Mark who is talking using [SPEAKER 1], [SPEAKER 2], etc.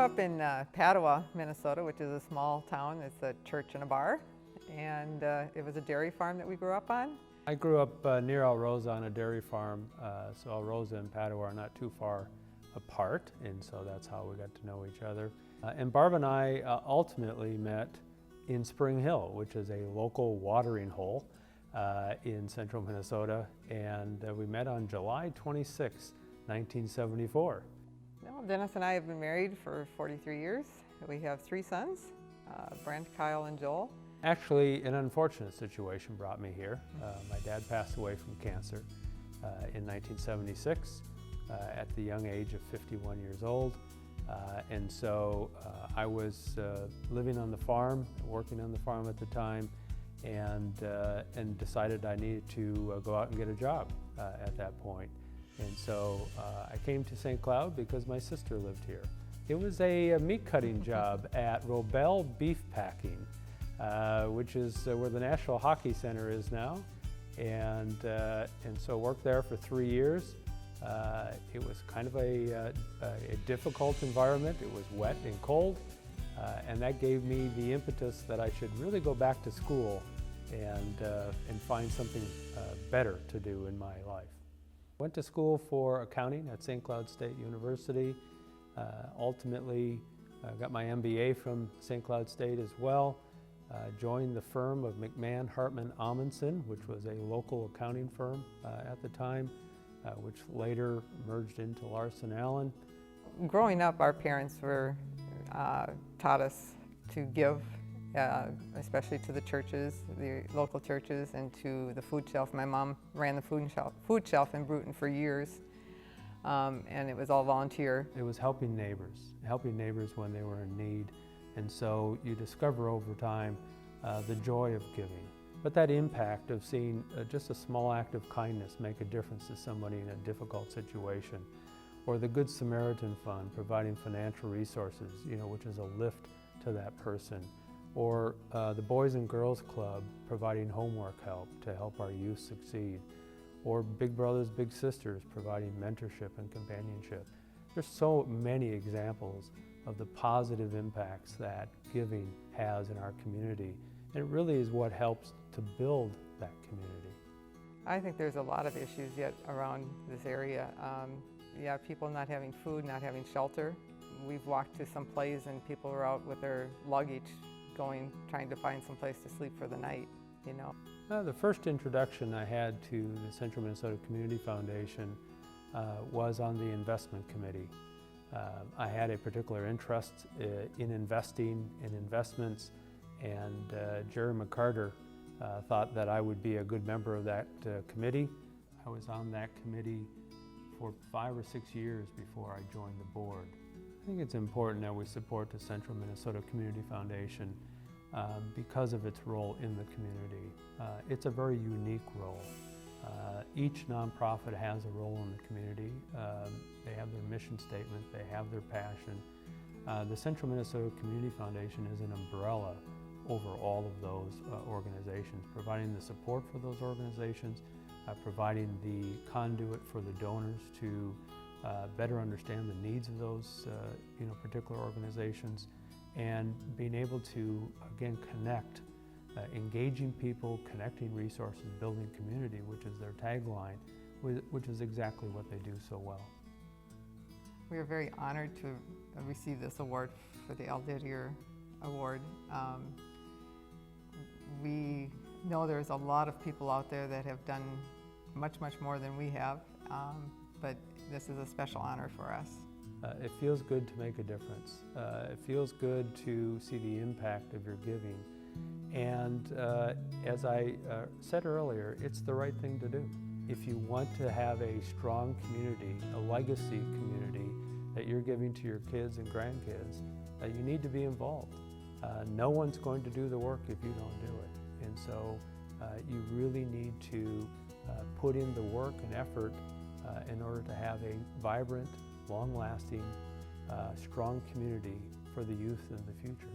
[SPEAKER 1] up in Padua, Minnesota, which is a small town. It's a church and a bar, and it was a dairy farm that we grew up on.
[SPEAKER 2] I grew up near Alrosa on a dairy farm, so Alrosa and Padua are not too far apart, and so that's how we got to know each other. And Barb and I ultimately met in Spring Hill, which is a local watering hole in central Minnesota, and we met on July 26, 1974.
[SPEAKER 1] Well, Dennis and I have been married for 43 years. We have 3 sons, Brent, Kyle, and Joel.
[SPEAKER 2] Actually, an unfortunate situation brought me here. My dad passed away from cancer in 1976 at the young age of 51 years old. And so I was living on the farm, working on the farm at the time, and decided I needed to go out and get a job at that point. And so I came to St. Cloud because my sister lived here. It was a meat cutting job at Robel Beef Packing, which is where the National Hockey Center is now. And so worked there for 3 years. It was kind of a difficult environment. It was wet and cold, and that gave me the impetus that I should really go back to school and find something better to do in my life. Went to school for accounting at St. Cloud State University. Ultimately got my MBA from St. Cloud State as well. Joined the firm of McMahon, Hartman, Amundsen, which was a local accounting firm at the time, which later merged into Larson Allen.
[SPEAKER 1] Growing up, our parents taught us to give, especially to the churches, the local churches, and to the food shelf. My mom ran the food shelf in Bruton for years, and it was all volunteer.
[SPEAKER 2] It was helping neighbors when they were in need. And so you discover over time the joy of giving. But that impact of seeing just a small act of kindness make a difference to somebody in a difficult situation, or the Good Samaritan Fund providing financial resources, which is a lift to that person, or the Boys and Girls Club providing homework help to help our youth succeed, or Big Brothers Big Sisters providing mentorship and companionship. There's so many examples of the positive impacts that giving has in our community. And it really is what helps to build that community.
[SPEAKER 1] I think there's a lot of issues yet around this area. People not having food, not having shelter. We've walked to some plays and people were out with their luggage trying to find some place to sleep for the night,
[SPEAKER 2] The first introduction I had to the Central Minnesota Community Foundation was on the investment committee. I had a particular interest in investing, in investments, and Jerry McCarter thought that I would be a good member of that committee. I was on that committee for 5 or 6 years before I joined the board. I think it's important that we support the Central Minnesota Community Foundation because of its role in the community. It's a very unique role. Each nonprofit has a role in the community. They have their mission statement, they have their passion. The Central Minnesota Community Foundation is an umbrella over all of those organizations, providing the support for those organizations, providing the conduit for the donors to better understand the needs of those particular organizations, and being able to, again, connect, engaging people, connecting resources, building community, which is their tagline, which is exactly what they do so well.
[SPEAKER 1] We are very honored to receive this award for the Didier Award. We know there's a lot of people out there that have done much more than we have, but this is a special honor for us.
[SPEAKER 2] It feels good to make a difference. It feels good to see the impact of your giving. And as I said earlier, it's the right thing to do. If you want to have a strong community, a legacy community that you're giving to your kids and grandkids, you need to be involved. No one's going to do the work if you don't do it. And so you really need to put in the work and effort in order to have a vibrant, long-lasting, strong community for the youth in the future.